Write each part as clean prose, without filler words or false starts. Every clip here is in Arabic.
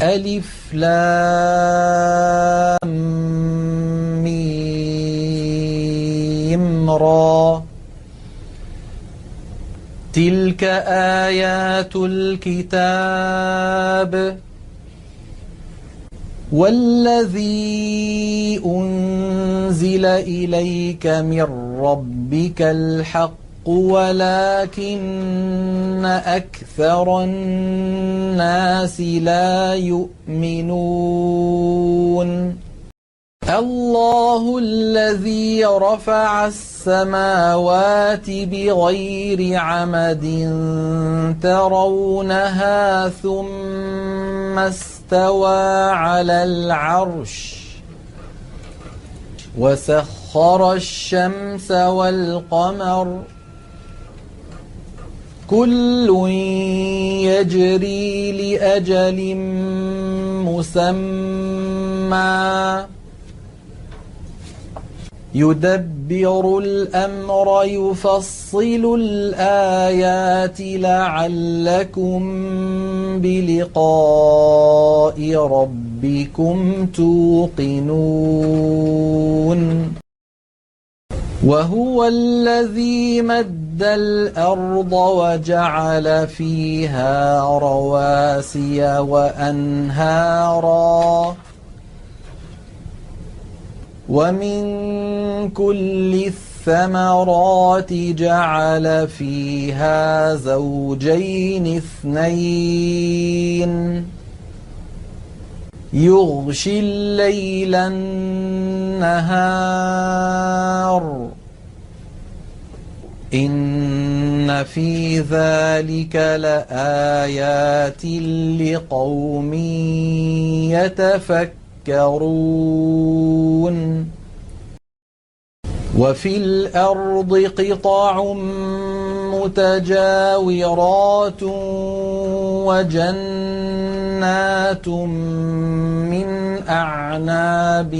ألف لام ميم را تلك آيات الكتاب والذي أنزل إليك من ربك الحق ولكن أكثر الناس لا يؤمنون الله الذي رفع السماوات بغير عمد ترونها ثم استوى على العرش وسخر الشمس والقمر كل يجري لأجل مسمى يدبر الأمر يفصل الآيات لعلكم بلقاء ربكم توقنون وهو الذي مد الأرض وجعل فيها رواسي وأنهارا ومن كل الثمرات جعل فيها زوجين اثنين يغشي الليل النهار إن في ذلك لآيات لقوم يتفكرون وفي الأرض قطع متجاورات وجنات من أعناب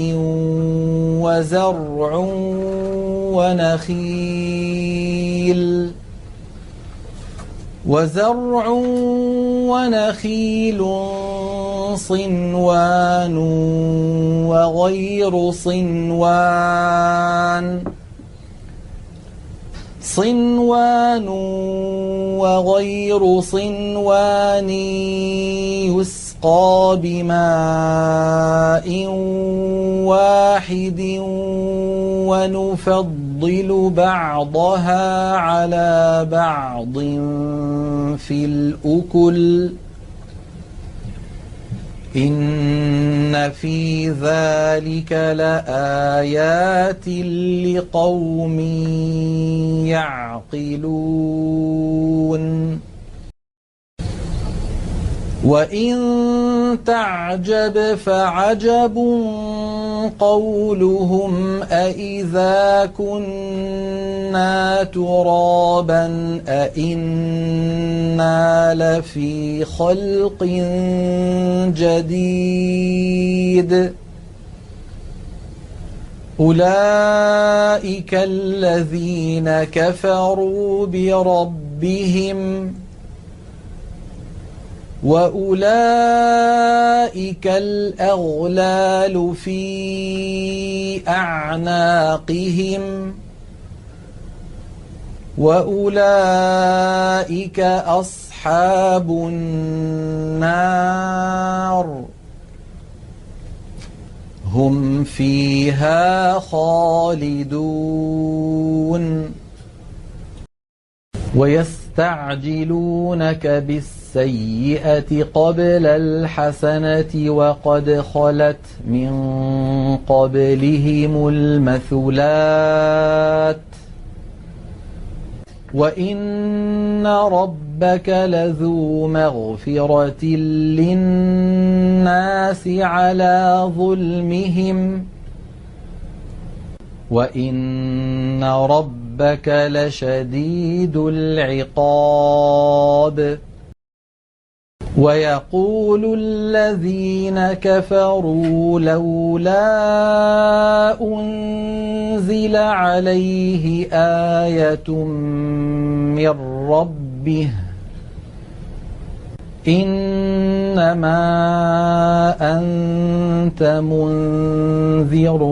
وزرع ونخيل صنوان وغير صنوان يسقى بماء واحد ونفضل بعضها على بعض في الأكل إن في ذلك لآيات لقوم يعقلون وإن تعجب فعجب قولهم أإذا كنا ترابا أإنا لفي خلق جديد أولئك الذين كفروا بربهم وأولئك الأغلال في أعناقهم وأولئك أصحاب النار هم فيها خالدون ويستعجلونك بالسيئة قبل الحسنة وقد خلت من قبلهم المثلات وإن ربك لذو مغفرة للناس على ظلمهم وإن ربك لشديد العقاب ويقول الذين كفروا لولا أنزل عليه آية من ربه إنما أنت منذر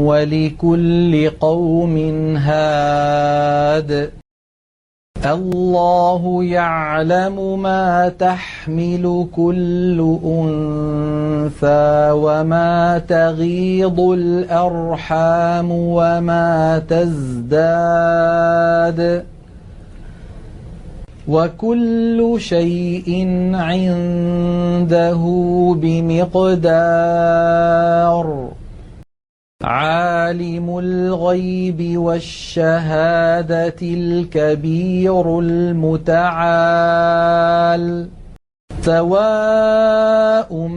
ولكل قوم هاد الله يعلم ما تحمل كل أنثى وما تغيض الأرحام وما تزداد وكل شيء عنده بمقدار عالم الغيب والشهادة الكبير المتعال سواء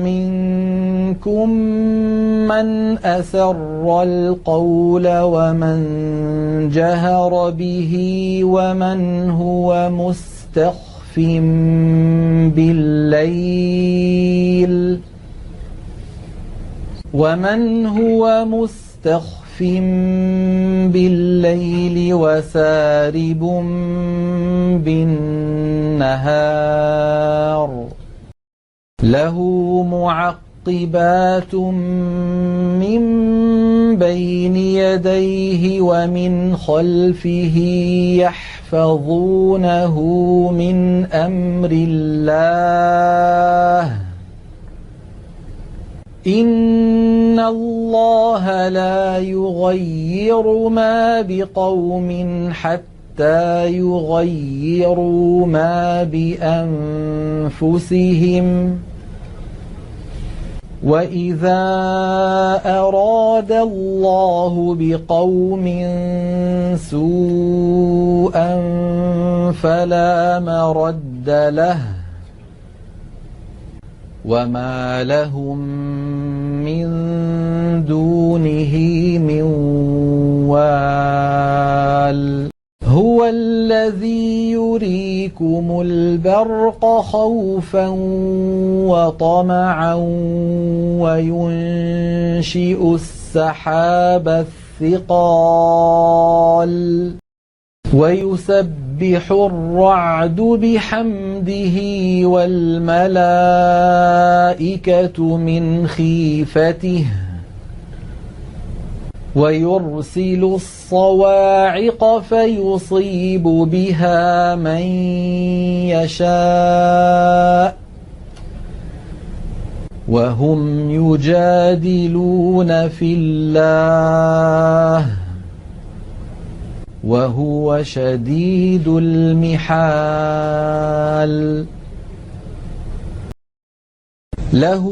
منكم من أسر القول ومن جهر به ومن هو مستخف بالليل وسارب بالنهار له معقبات من بين يديه ومن خلفه يحفظونه من أمر الله إن الله لا يغير ما بقوم حتى يغيروا ما بأنفسهم وإذا أراد الله بقوم سوءا فلا مرد له وما لهم من دونه من وال هو الذي يريكم البرق خوفا وطمعا وينشئ السحاب الثقال ويسبح الرعد بحمده والملائكة من خيفته ويرسل الصواعق فيصيب بها من يشاء وهم يجادلون في الله وهو شديد المحال له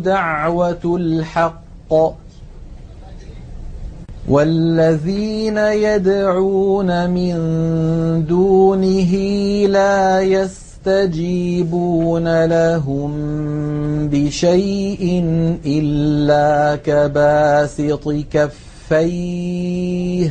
دعوة الحق والذين يدعون من دونه لا يستجيبون لهم بشيء إلا كباسط كفيه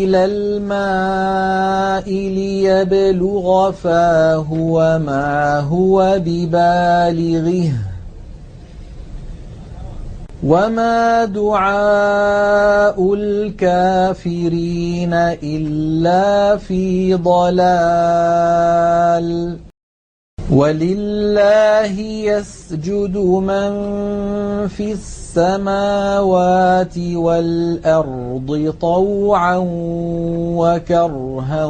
إلى الماء ليبلغ فاه وما هو ببالغه وما دعاء الكافرين إلا في ضلال ولله يسجد من في السماوات والأرض طوعا وكرها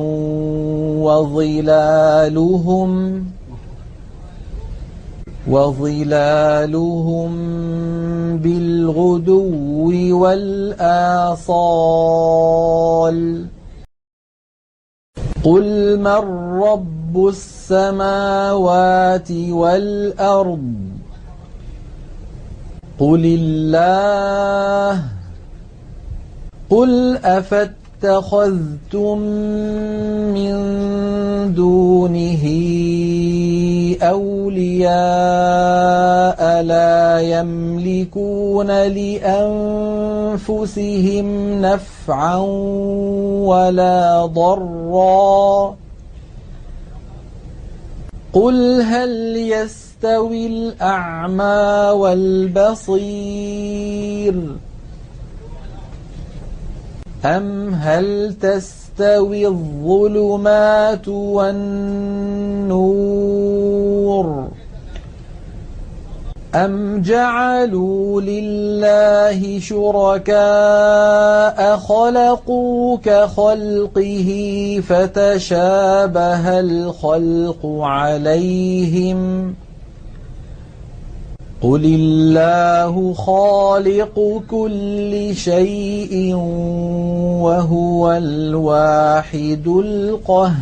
وظلالهم بالغدو والآصال قل من رب السماوات والأرض قل الله قل أفاتخذتم من دونه أولياء لا يملكون لأنفسهم نفعا ولا ضرا قل هل يستوي الأعمى والبصير أم هل تستوي الظلمات والنور أم جعلوا لله شركاء خلقوا كخلقه فتشابه الخلق عليهم قل الله خالق كل شيء وهو الواحد القهار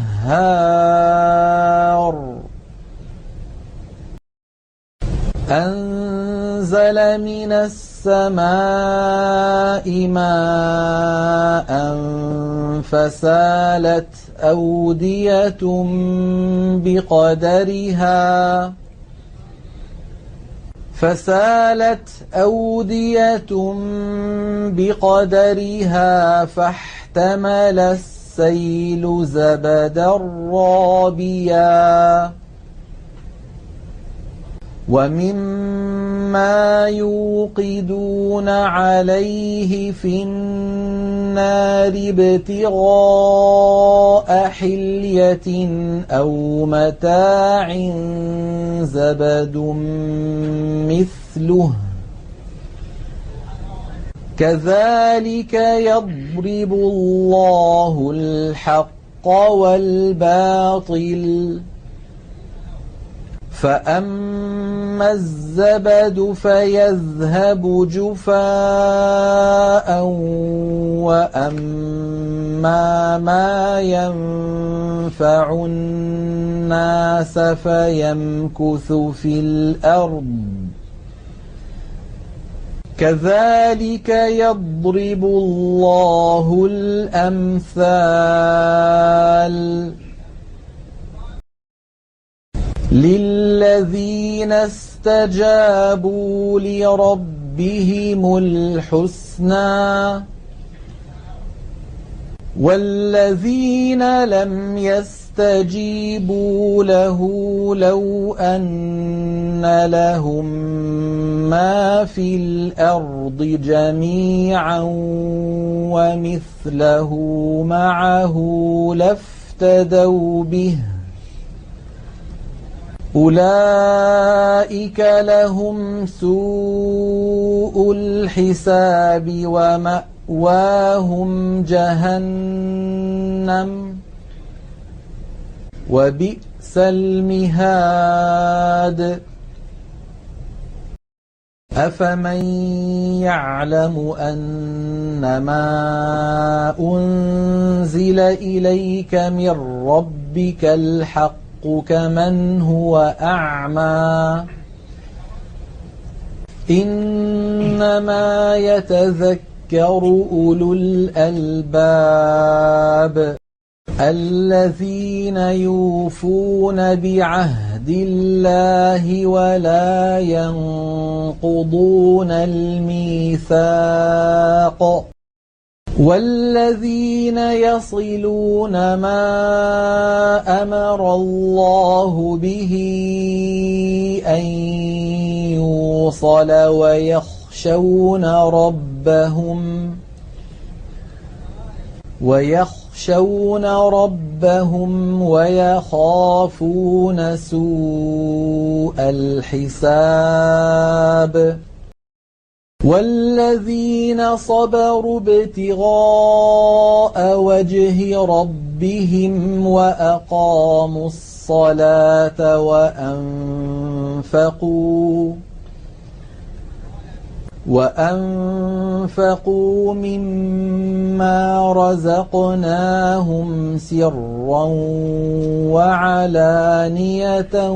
أنزل من السماء ماء فسالت أودية بقدرها فاحتمل السيل زبدا رابيا ومما يوقدون عليه في النار ابتغاء حلية أو متاع زبد مثله كذلك يضرب الله الحق والباطل فأما الزبد فيذهب جفاء وأما ما ينفع الناس فيمكث في الأرض كذلك يضرب الله الأمثال للذين استجابوا لربهم الحسنى والذين لم يستجيبوا له لو أن لهم ما في الأرض جميعا ومثله معه لافتدوا به أولئك لهم سوء الحساب ومأواهم جهنم وبئس المهاد أفمن يعلم أنما أنزل إليك من ربك الحق كمن هو أعمى إنما يتذكر أولو الألباب الذين يوفون بعهد الله ولا ينقضون الميثاق والذين يصلون ما أمر الله به أن يوصل ويخشون ربهم ويخافون سوء الحساب والذين صبروا ابتغاء وجه ربهم وأقاموا الصلاة وأنفقوا مما رزقناهم سرا وعلانية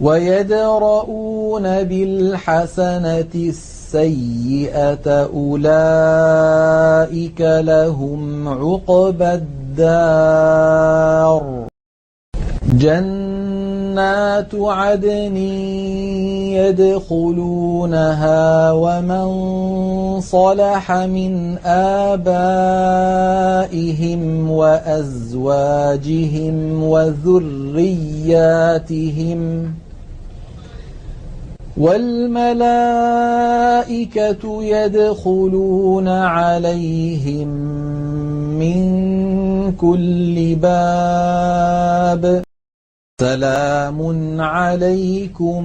ويدرؤون بالحسنة السيئة أولئك لهم عقبى الدار جنات عدن يدخلونها ومن صلح من آبائهم وأزواجهم والملائكة يدخلون عليهم من كل باب سلام عليكم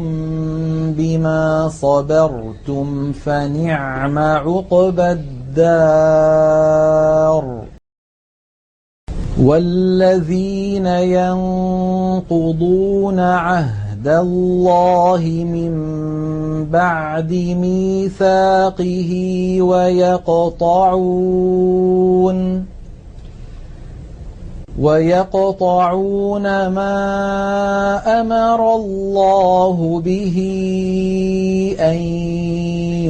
بما صبرتم فنعم عقبى الدار. والذين ينقضون عهد الله من بعد ميثاقه ويقطعون ما أمر الله به أن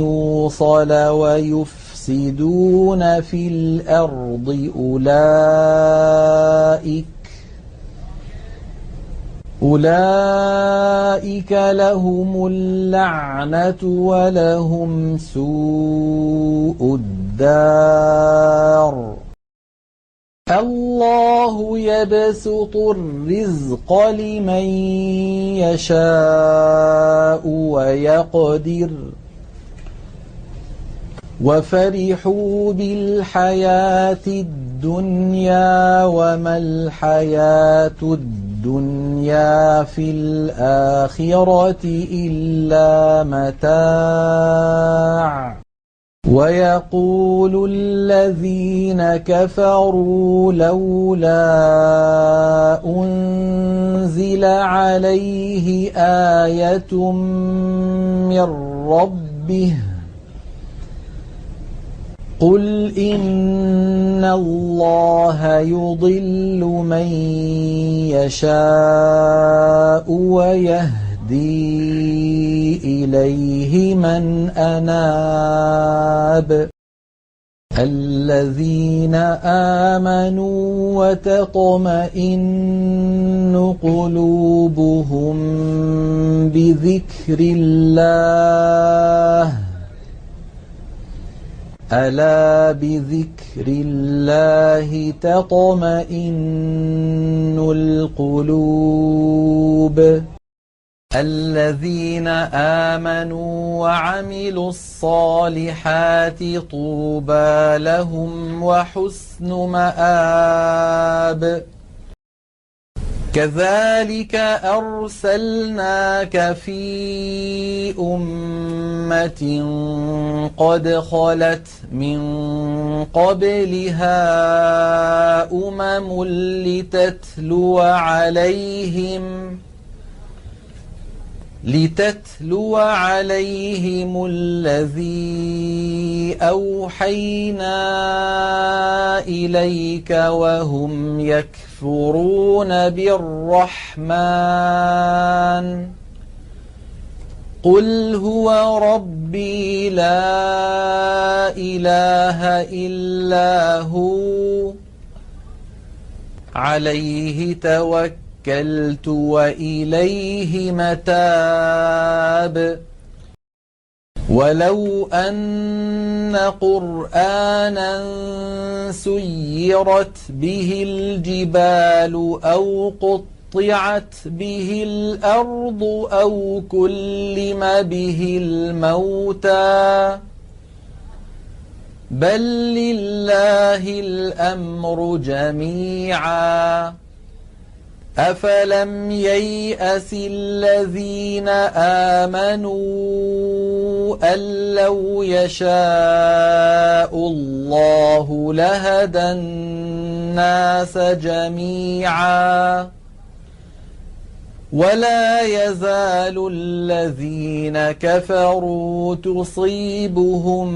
يوصل ويفسدون في الأرض أولئك لهم اللعنة ولهم سوء الدار. الله يبسط الرزق لمن يشاء ويقدر وفرحوا بالحياة الدنيا وما الحياة الدنيا في الآخرة إلا متاع. ويقول الذين كفروا لولا أنزل عليه آية من ربه قل إن الله يضل من يشاء ويهدي إليه من أناب. الذين آمنوا وتطمئن قلوبهم بذكر الله ألا بذكر الله تطمئن القلوب. الذين آمنوا وعملوا الصالحات طوبى لهم وحسن مآب. كذلك أرسلناك في أمة قد خلت من قبلها أمم لتتلو عليهم الذي أوحينا إليك وهم يكفرون بالرحمن قل هو ربي لا إله إلا هو عليه توكلت وإليه متاب. ولو أن قرآنا سيرت به الجبال أو قطعت به الأرض أو كلم به الموتى بل لله الأمر جميعا أفلم ييأس الذين آمنوا أن لو يشاء الله لهدى الناس جميعا ولا يزال الذين كفروا تصيبهم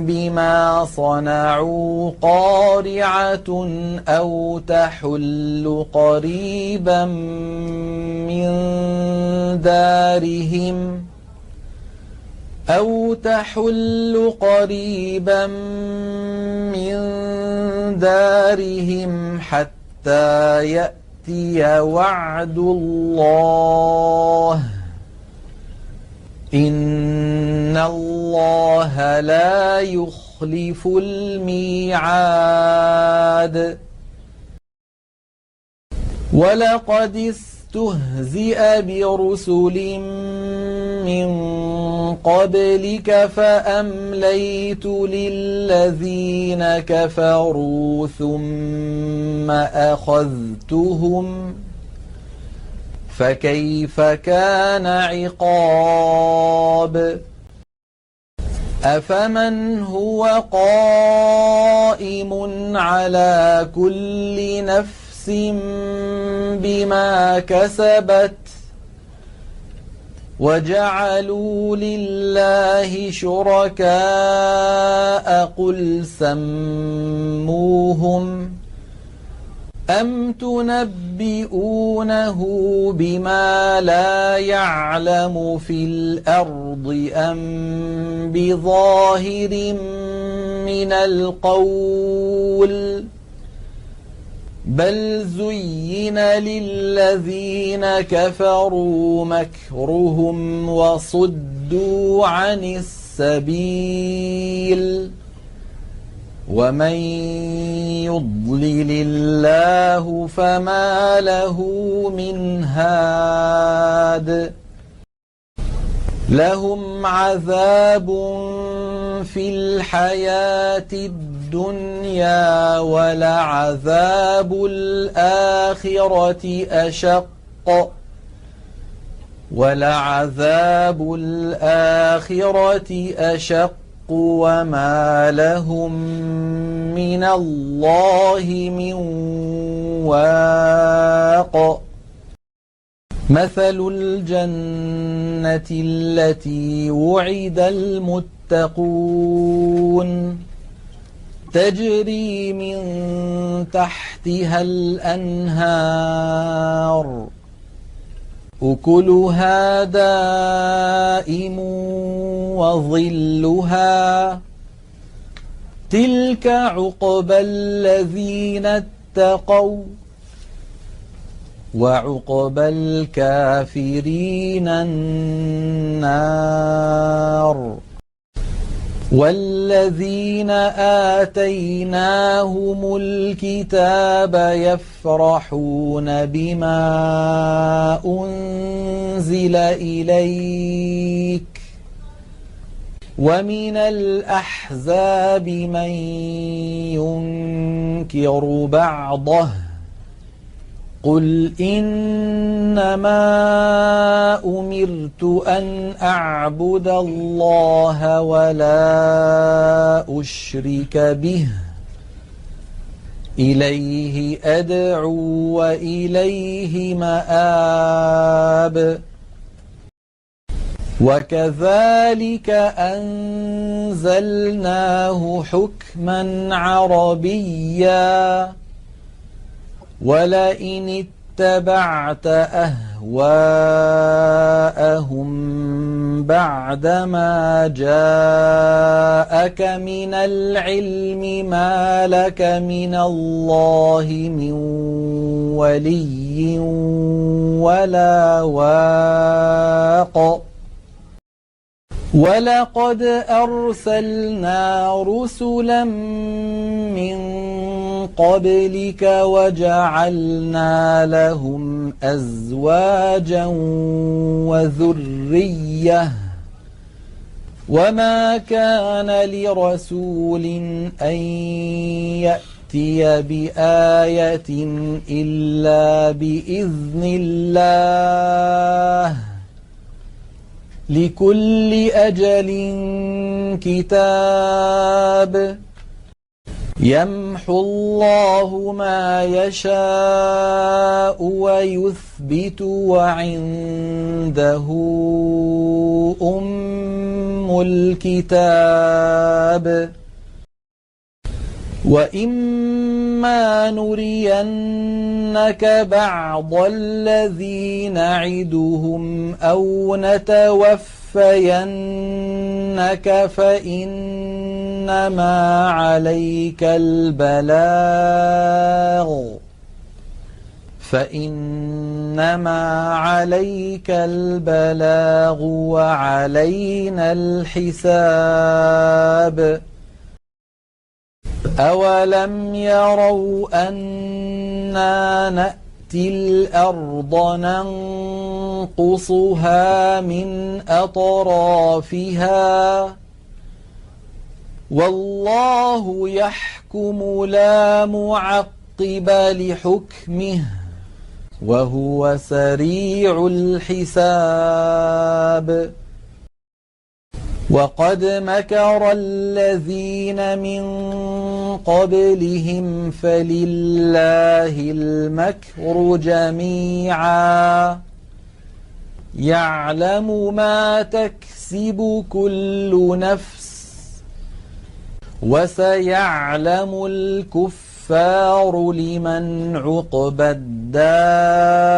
بما صنعوا قارعة أو تحل قريبا من دارهم حتى يأتي وعد الله إن الله لا يخلف الميعاد. ولقد استهزئ برسل من قبلك فأمليت للذين كفروا ثم أخذتهم فكيف كان عقاب أفمن هو قائم على كل نفس بما كسبت وجعلوا لله شركاء قل سموهم أم تنبئونه بما لا يعلم في الأرض أم بظاهر من القول بل زين للذين كفروا مكرهم وصدوا عن السبيل ومن يضلل الله فما له من هاد لهم عذاب في الحياة الدنيا ولعذاب الآخرة أشق وما لهم من الله من واق مثل الجنة التي وعد المتقون تجري من تحتها الأنهار أكلها دائم وظلها تلك عقبى الذين اتقوا وعقبى الكافرين النار والذين آتيناهم الكتاب يفرحون بما أنزل إليك ومن الأحزاب من ينكر بعضه قل إنما أمرت أن أعبد الله ولا أشرك به إليه أدعو وإليه مآب وكذلك أنزلناه حكما عربيا ولئن اتبعت أهواءهم بعدما جاءك من العلم ما لك من الله من ولي ولا واق ولقد أرسلنا رسلا من قبلك وجعلنا لهم أزواجا وذرية وما كان لرسول أن يأتي بآية إلا بإذن الله لكل أجل كتاب يمحو الله ما يشاء ويثبت وعنده أم الكتاب وإما نرينك بعض الذي نعدهم أو نتوفينك فإنما عليك البلاغ وعلينا الحساب أولم يروا أنا نأتي الأرض ننقصها من أطرافها والله يحكم لا معقب لحكمه وهو سريع الحساب وقد مكر الذين من قبلهم فلله المكر جميعا يعلم ما تكسب كل نفس وسيعلم الكفار لمن عقبى الدار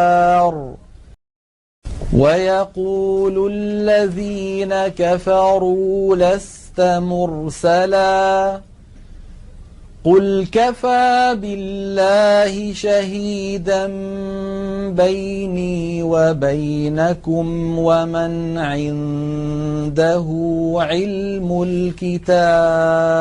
ويقول الذين كفروا لست مرسلا قل كفى بالله شهيدا بيني وبينكم ومن عنده علم الكتاب